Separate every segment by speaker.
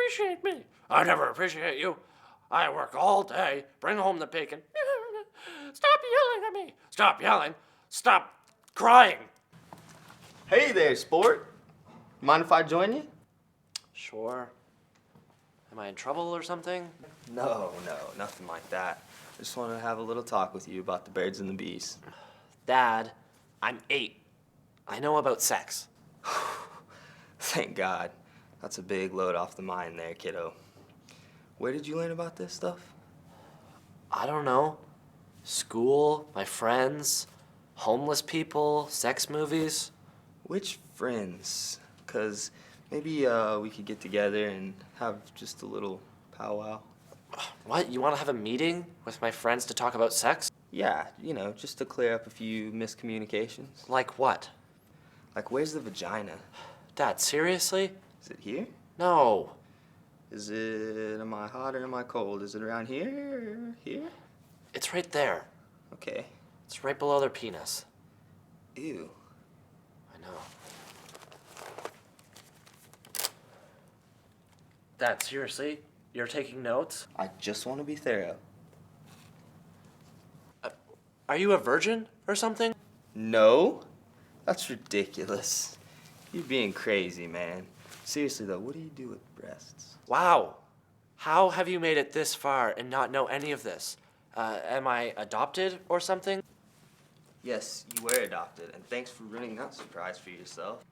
Speaker 1: appreciate me. I never appreciate you. I work all day, bring home the bacon. Stop yelling at me. Stop yelling. Stop crying.
Speaker 2: Hey there, sport. Mind if I join you?
Speaker 1: Sure. Am I in trouble or something?
Speaker 2: No, nothing like that. I just wanted to have a little talk with you about the birds and the bees.
Speaker 1: Dad, I'm 8. I know about sex.
Speaker 2: Thank God. That's a big load off the mind there, kiddo. Where did you learn about this stuff?
Speaker 1: I don't know. School, my friends, homeless people, sex movies.
Speaker 2: Which friends? 'Cause maybe we could get together and have just a little powwow.
Speaker 1: What? You want to have a meeting with my friends to talk about sex?
Speaker 2: Yeah, just to clear up a few miscommunications.
Speaker 1: Like what?
Speaker 2: Like, where's the vagina?
Speaker 1: Dad, seriously?
Speaker 2: Is it here?
Speaker 1: No.
Speaker 2: Is it, am I hot or am I cold? Is it around here or here?
Speaker 1: It's right there.
Speaker 2: Okay.
Speaker 1: It's right below their penis.
Speaker 2: Ew.
Speaker 1: I know. Dad, seriously? You're taking notes?
Speaker 2: I just want to be thorough.
Speaker 1: Are you a virgin or something?
Speaker 2: No? That's ridiculous. You're being crazy, man. Seriously, though, what do you do with breasts?
Speaker 1: Wow. How have you made it this far and not know any of this? Am I adopted or something?
Speaker 2: Yes, you were adopted, and thanks for ruining that surprise for yourself.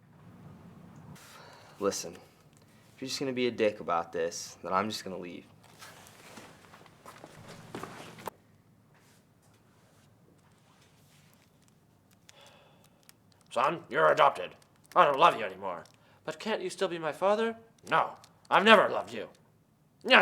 Speaker 2: Listen, if you're just gonna be a dick about this, then I'm just gonna leave.
Speaker 1: Son, you're adopted. I don't love you anymore. But can't you still be my father? No, I've never loved you. No.